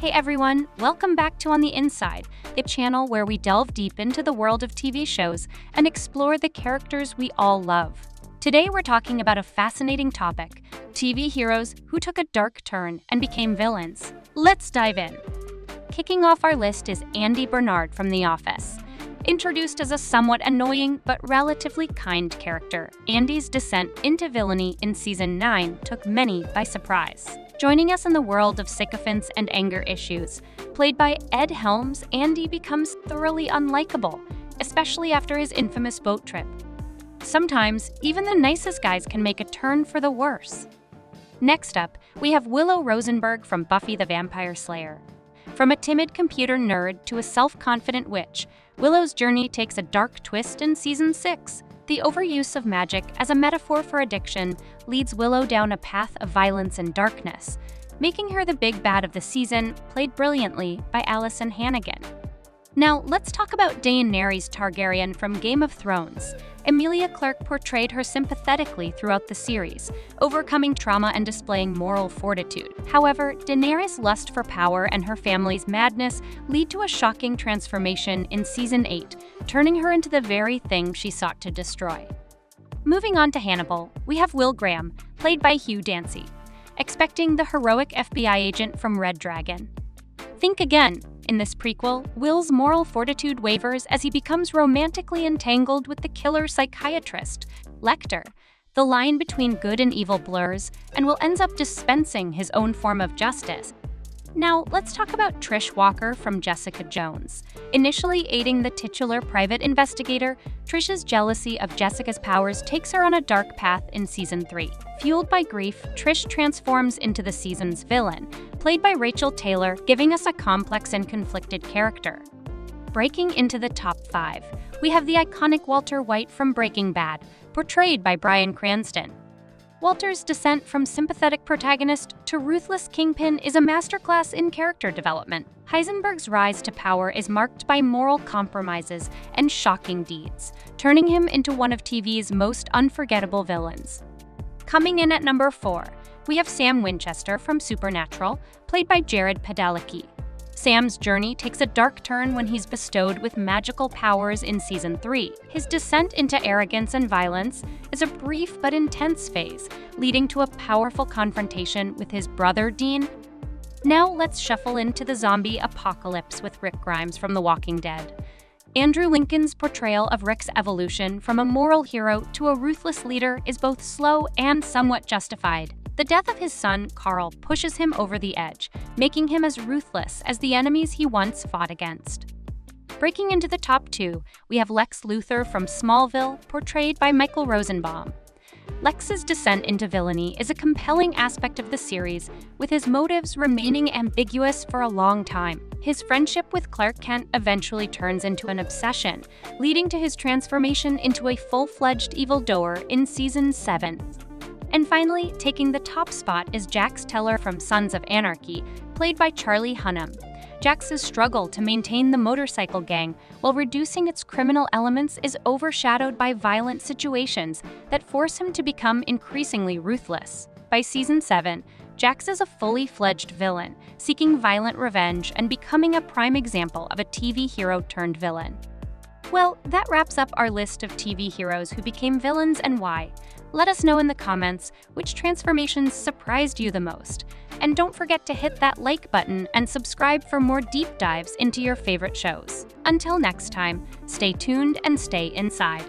Hey everyone, welcome back to On the Inside, the channel where we delve deep into the world of TV shows and explore the characters we all love. Today we're talking about a fascinating topic, TV heroes who took a dark turn and became villains. Let's dive in. Kicking off our list is Andy Bernard from The Office. Introduced as a somewhat annoying but relatively kind character, Andy's descent into villainy in Season 9 took many by surprise. Joining us in the world of sycophants and anger issues, played by Ed Helms, Andy becomes thoroughly unlikable, especially after his infamous boat trip. Sometimes, even the nicest guys can make a turn for the worse. Next up, we have Willow Rosenberg from Buffy the Vampire Slayer. From a timid computer nerd to a self-confident witch, Willow's journey takes a dark twist in Season 6. The overuse of magic as a metaphor for addiction leads Willow down a path of violence and darkness, making her the big bad of the season, played brilliantly by Alyson Hannigan. Now, let's talk about Daenerys Targaryen from Game of Thrones. Emilia Clarke portrayed her sympathetically throughout the series, overcoming trauma and displaying moral fortitude. However, Daenerys' lust for power and her family's madness lead to a shocking transformation in Season 8, turning her into the very thing she sought to destroy. Moving on to Hannibal, we have Will Graham, played by Hugh Dancy, expecting the heroic FBI agent from Red Dragon. Think again. In this prequel, Will's moral fortitude wavers as he becomes romantically entangled with the killer psychiatrist, Lecter. The line between good and evil blurs, and Will ends up dispensing his own form of justice. Now, let's talk about Trish Walker from Jessica Jones. Initially aiding the titular private investigator, Trish's jealousy of Jessica's powers takes her on a dark path in Season 3. Fueled by grief, Trish transforms into the season's villain, played by Rachel Taylor, giving us a complex and conflicted character. Breaking into the top 5, we have the iconic Walter White from Breaking Bad, portrayed by Bryan Cranston. Walter's descent from sympathetic protagonist to ruthless kingpin is a masterclass in character development. Heisenberg's rise to power is marked by moral compromises and shocking deeds, turning him into one of TV's most unforgettable villains. Coming in at number 4, we have Sam Winchester from Supernatural, played by Jared Padalecki. Sam's journey takes a dark turn when he's bestowed with magical powers in Season 3. His descent into arrogance and violence is a brief but intense phase, leading to a powerful confrontation with his brother Dean. Now let's shuffle into the zombie apocalypse with Rick Grimes from The Walking Dead. Andrew Lincoln's portrayal of Rick's evolution from a moral hero to a ruthless leader is both slow and somewhat justified. The death of his son, Carl, pushes him over the edge, making him as ruthless as the enemies he once fought against. Breaking into the top 2, we have Lex Luthor from Smallville, portrayed by Michael Rosenbaum. Lex's descent into villainy is a compelling aspect of the series, with his motives remaining ambiguous for a long time. His friendship with Clark Kent eventually turns into an obsession, leading to his transformation into a full-fledged evildoer in Season 7. And finally, taking the top spot is Jax Teller from Sons of Anarchy, played by Charlie Hunnam. Jax's struggle to maintain the motorcycle gang while reducing its criminal elements is overshadowed by violent situations that force him to become increasingly ruthless. By Season 7, Jax is a fully fledged villain, seeking violent revenge and becoming a prime example of a TV hero turned villain. Well, that wraps up our list of TV heroes who became villains and why. Let us know in the comments which transformations surprised you the most. And don't forget to hit that like button and subscribe for more deep dives into your favorite shows. Until next time, stay tuned and stay inside.